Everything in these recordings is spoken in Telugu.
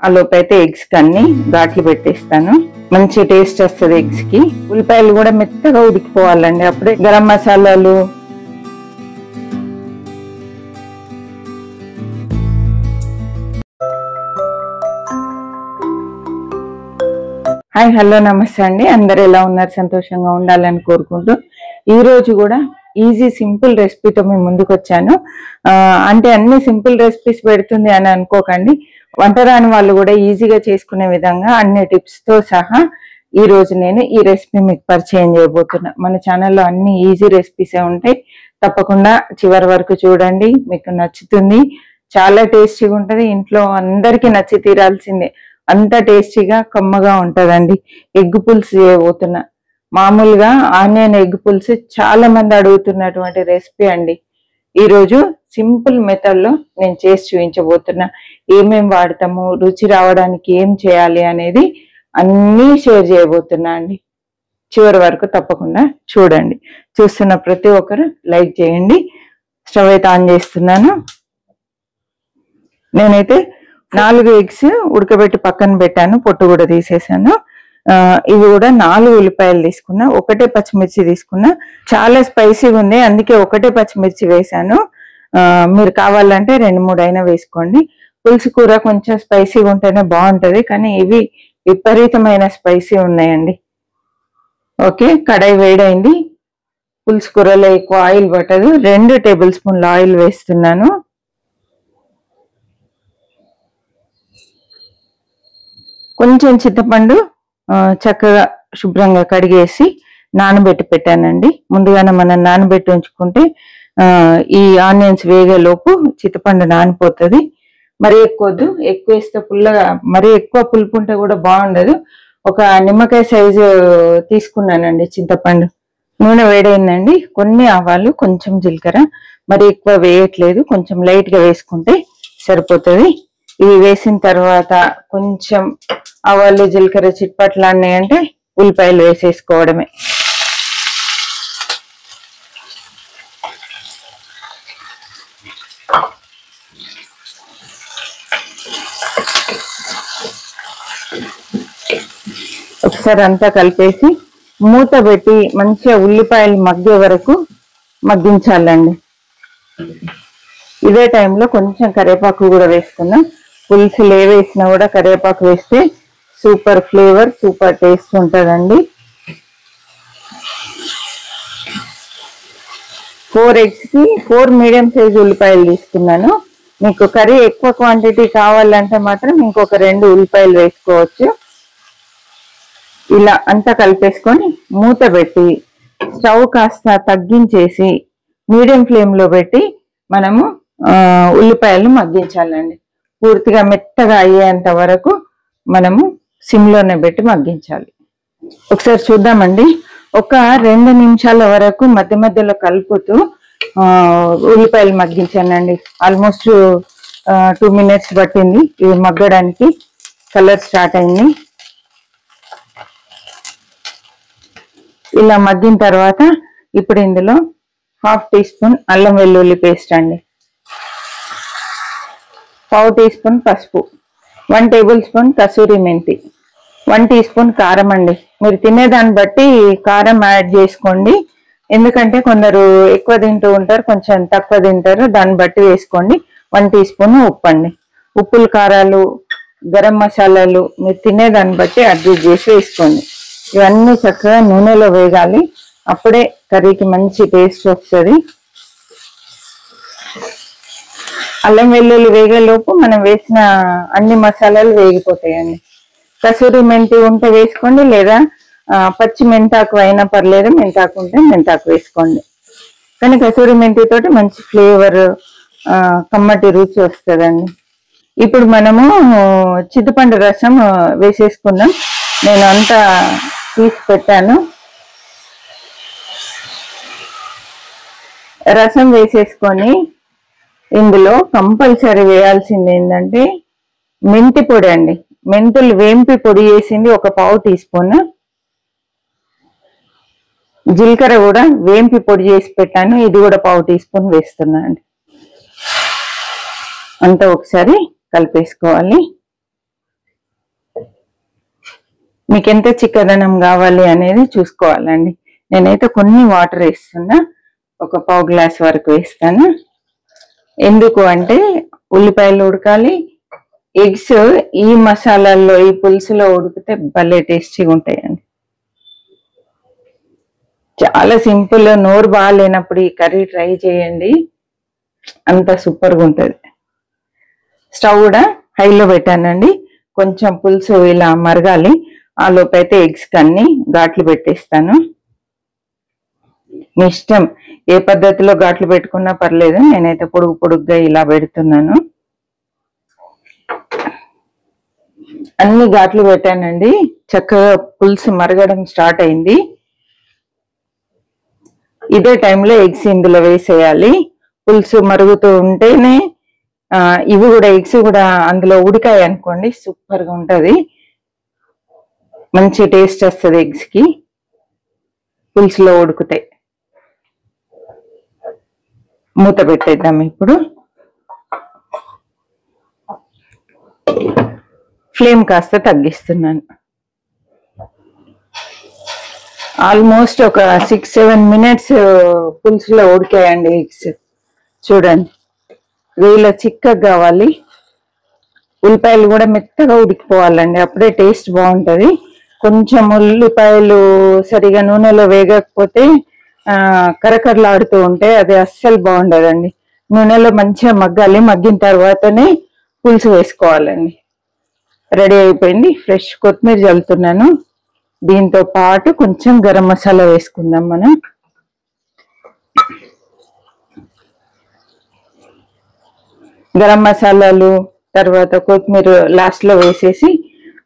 ఆ లోపు అయితే ఎగ్స్ కన్ని ఘాట్లు పెట్టేస్తాను. మంచి టేస్ట్ వస్తుంది ఎగ్స్ కి. ఉల్లిపాయలు కూడా మెత్తగా ఉడికిపోవాలండి. అప్పుడే గరం మసాలాలు హాయ్ హలో నమస్తే అండి. అందరు ఎలా ఉన్నారు? సంతోషంగా ఉండాలని కోరుకుంటూ ఈ రోజు కూడా ఈజీ సింపుల్ రెసిపీతో మేము ముందుకు వచ్చాను. అంటే అన్ని సింపుల్ రెసిపీస్ పెడుతుంది అని అనుకోకండి. వంట రాని వాళ్ళు కూడా ఈజీగా చేసుకునే విధంగా అన్ని టిప్స్ తో సహా ఈ రోజు నేను ఈ రెసిపీ మీకు పరిచయం చేయబోతున్నా. మన ఛానల్లో అన్ని ఈజీ రెసిపీసే ఉంటాయి. తప్పకుండా చివరి వరకు చూడండి, మీకు నచ్చుతుంది. చాలా టేస్టీగా ఉంటది. ఇంట్లో అందరికీ నచ్చి తీరాల్సిందే. అంత టేస్టీగా కమ్మగా ఉంటదండి. ఎగ్ పులుసు చేయబోతున్నా. మామూలుగా ఆనియన్ ఎగ్ పులుసు చాలా మంది అడుగుతున్నటువంటి రెసిపీ అండి. ఈరోజు సింపుల్ మెథడ్ లో నేను చేసి చూపించబోతున్నా. ఏమేం వాడతాము, రుచి రావడానికి ఏం చేయాలి అనేది అన్నీ షేర్ చేయబోతున్నా అండి. చివరి వరకు తప్పకుండా చూడండి. చూస్తున్న ప్రతి ఒక్కరు లైక్ చేయండి. స్టవ్ అయితే ఆన్ చేస్తున్నాను. నేనైతే 4 ఎగ్స్ ఉడకబెట్టి పక్కన పెట్టాను, పొట్టు కూడా తీసేసాను. ఇవి కూడా 4 ఉల్లిపాయలు తీసుకున్నా, 1 పచ్చిమిర్చి తీసుకున్నా. చాలా స్పైసీగా ఉంది, అందుకే 1 పచ్చిమిర్చి వేసాను. మీరు కావాలంటే 2-3 అయినా వేసుకోండి. పులుసు కూర కొంచెం స్పైసీగా ఉంటేనే బాగుంటది, కానీ ఇవి విపరీతమైన స్పైసీ ఉన్నాయండి. ఓకే, కడాయి వేడైంది. పులుసు కూరలో ఎక్కువ ఆయిల్ పట్టదు. 2 టేబుల్ స్పూన్ల ఆయిల్ వేస్తున్నాను. కొంచెం చింతపండు చక్కగా శుభ్రంగా కడిగేసి నానబెట్టి పెట్టానండి. ముందుగానే మనం నానబెట్టి ఉంచుకుంటే ఈ ఆనియన్స్ వేగేలోపు చింతపండు నానిపోతుంది. మరీ ఎక్కువ వేస్తే పుల్లగా, మరీ ఎక్కువ పులుపు ఉంటే కూడా బాగుండదు. ఒక నిమ్మకాయ సైజు తీసుకున్నానండి చింతపండు. నూనె వేడైందండి. కొన్ని ఆవాలు, కొంచెం జీలకర్ర, మరి ఎక్కువ వేయట్లేదు, కొంచెం లైట్ గా వేసుకుంటే సరిపోతుంది. ఇవి వేసిన తర్వాత కొంచెం ఆవాలు జీలకర్ర చిట్పట్లాడినాయంటే ఉల్లిపాయలు వేసేసుకోవడమే. ఒకసారి అంతా కలిపేసి మూత పెట్టి మంచిగా ఉల్లిపాయలు మగ్గే వరకు మగ్గించాలండి. ఇదే టైంలో కొంచెం కరివేపాకు కూడా వేసుకున్నాం. పులుసులు ఏ వేసినా కూడా కరివేపాకు వేస్తే సూపర్ ఫ్లేవర్, సూపర్ టేస్ట్ ఉంటుందండి. 4 ఎగ్స్ కి 4 మీడియం సైజ్ ఉల్లిపాయలు తీసుకున్నాను. మీకు కర్రీ ఎక్కువ క్వాంటిటీ కావాలంటే మాత్రం ఇంకొక 2 ఉల్లిపాయలు వేసుకోవచ్చు. ఇలా అంతా కలిపేసుకొని మూత పెట్టి స్టవ్ కాస్త తగ్గించేసి మీడియం ఫ్లేమ్ లో పెట్టి మనము ఉల్లిపాయలు మగ్గించాలండి. పూర్తిగా మెత్తగా అయ్యేంత వరకు మనము సిమ్లోనే పెట్టి మగ్గించాలి. ఒకసారి చూద్దామండి. ఒక 2 నిమిషాల వరకు మధ్య మధ్యలో కలుపుతూ ఉల్లిపాయలు మగ్గించానండి. ఆల్మోస్ట్ 2 మినిట్స్ పట్టింది ఇవి మగ్గడానికి. కలర్ స్టార్ట్ అయింది. ఇలా మగ్గిన తర్వాత ఇప్పుడు ఇందులో 1/2 టీ స్పూన్ అల్లం వెల్లుల్లి పేస్ట్ అండి, 1/4 టీ స్పూన్ పసుపు, 1 టేబుల్ స్పూన్ కసూరి మెంతి, 1 టీ స్పూన్ కారం అండి. మీరు తినేదాన్ని బట్టి కారం యాడ్ చేసుకోండి. ఎందుకంటే కొందరు ఎక్కువ తింటూ ఉంటారు, కొంచెం తక్కువ తింటారు, దాన్ని బట్టి వేసుకోండి. 1 టీ స్పూన్ ఉప్పు అండి. ఉప్పులు, కారాలు, గరం మసాలాలు మీరు తినేదాన్ని బట్టి అడ్జస్ట్ చేసి వేసుకోండి. ఇవన్నీ చక్కగా నూనెలో వేగాలి. అప్పుడే కర్రీకి మంచి టేస్ట్ వస్తుంది. అల్లం వెల్లుల్లి వేగేలోపు మనం వేసిన అన్ని మసాలాలు వేగిపోతాయండి. కసూరి మెంతి ఉంటే వేసుకోండి, లేదా పచ్చి మెంతాకు అయినా పర్లేదు, మెంతాకు ఉంటే మెంతాకు వేసుకోండి. కానీ కసూరి మెంతి తోటి మంచి ఫ్లేవర్, కమ్మటి రుచి వస్తుందండి. ఇప్పుడు మనము చింతపండు రసం వేసేసుకుందాం. నేను అంతా తీసి పెట్టాను. రసం వేసేసుకొని ఇందులో కంపల్సరీ వేయాల్సింది ఏంటంటే మెంతి పొడి అండి. మెంతులు వేంపి పొడి చేసింది ఒక 1/4 టీ స్పూన్. జీలకర్ర కూడా వేంపి పొడి చేసి పెట్టాను, ఇది కూడా 1/4 టీ స్పూన్ వేస్తున్నా అండి. అంతా ఒకసారి కలిపేసుకోవాలి. మీకు ఎంత చిక్కదనం కావాలి అనేది చూసుకోవాలండి. నేనైతే కొన్ని వాటర్ వేస్తున్నా, ఒక పావు గ్లాస్ వరకు వేస్తాను. ఎందుకు అంటే ఉల్లిపాయలు ఉడకాలి, ఎగ్స్ ఈ మసాలాల్లో ఈ పులుసులో ఉడికితే భలే టేస్టీగా ఉంటాయండి. చాలా సింపుల్. నోరు బాగాలేనప్పుడు ఈ కర్రీ ట్రై చేయండి, అంత సూపర్గా ఉంటుంది. స్టవ్ కూడా హైలో పెట్టానండి. కొంచెం పులుసు ఇలా మరగాలి. ఆ లోపైతే ఎగ్స్ కన్నీ ఘాట్లు పెట్టేస్తాను. మీ ఇష్టం, ఏ పద్ధతిలో ఘాట్లు పెట్టుకున్నా పర్లేదు. నేనైతే పొడుగు పొడుగ్గా ఇలా పెడుతున్నాను. అన్ని ఘాట్లు పెట్టానండి. చక్కగా పులుసు మరగడం స్టార్ట్ అయింది. ఇదే టైంలో ఎగ్స్ ఇందులో వేసేయాలి. పులుసు మరుగుతూ ఉంటేనే ఇవి కూడా ఎగ్స్ కూడా అందులో ఉడికాయి అనుకోండి, సూపర్గా ఉంటుంది, మంచి టేస్ట్ వస్తుంది ఎగ్స్కి పులుసులో ఉడుకుతాయి. మూత పెట్టేద్దాం. ఇప్పుడు ఫ్లేమ్ కాస్త తగ్గిస్తున్నాను. ఆల్మోస్ట్ ఒక 6-7 మినిట్స్ పులుసులో ఉడికాయండి ఎగ్స్. చూడండి, ఇలా చిక్కగా కావాలి. ఉల్లిపాయలు కూడా మెత్తగా ఉడికిపోవాలండి, అప్పుడే టేస్ట్ బాగుంటుంది. కొంచెం ఉల్లిపాయలు సరిగా నూనెలో వేగకపోతే కరకరలాడుతూ ఉంటే అది అస్సలు బాగుండదండి. నూనెలో మంచిగా మగ్గాలి. మగ్గిన తర్వాతనే పులుసు వేసుకోవాలండి. రెడీ అయిపోయింది. ఫ్రెష్ కొత్తిమీర చల్లుతున్నాను. దీంతో పాటు కొంచెం గరం మసాలా వేసుకుందాం మనం. గరం మసాలాలు తర్వాత కొత్తిమీర లాస్ట్ లో వేసేసి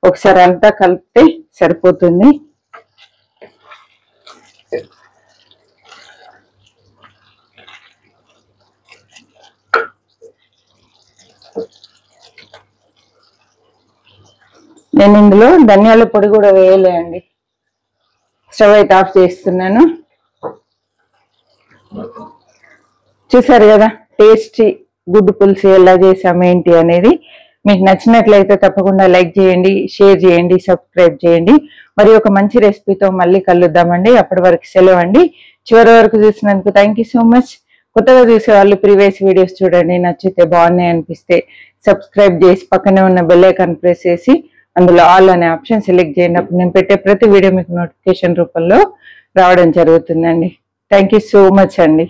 ఒకసారి అంతా కలిపితే సరిపోతుంది. నేను ఇందులో ధనియాల పొడి కూడా వేయలే అండి. స్టవ్ అయితే ఆఫ్ చేస్తున్నాను. చూసారు కదా టేస్టీ గుడ్డు పులుసు ఎలా చేసాము ఏంటి అనేది. మీకు నచ్చినట్లయితే తప్పకుండా లైక్ చేయండి, షేర్ చేయండి, సబ్స్క్రైబ్ చేయండి. మరి ఒక మంచి రెసిపీతో మళ్ళీ కలుద్దామండి. అప్పటి వరకు సెలవు అండి. చివరి వరకు చూసినందుకు థ్యాంక్ యూ సో మచ్. కొత్తగా చూసే వాళ్ళు ప్రీవియస్ వీడియోస్ చూడండి. నచ్చితే బాగున్నాయి అనిపిస్తే సబ్స్క్రైబ్ చేసి పక్కనే ఉన్న బెల్ ఐకాన్ ప్రెస్ చేసి అందులో ఆల్ అనే ఆప్షన్ సెలెక్ట్ చేయండి. అప్పుడు నేను పెట్టే ప్రతి వీడియో మీకు నోటిఫికేషన్ రూపంలో రావడం జరుగుతుందండి. థ్యాంక్ యూ సో మచ్ అండి.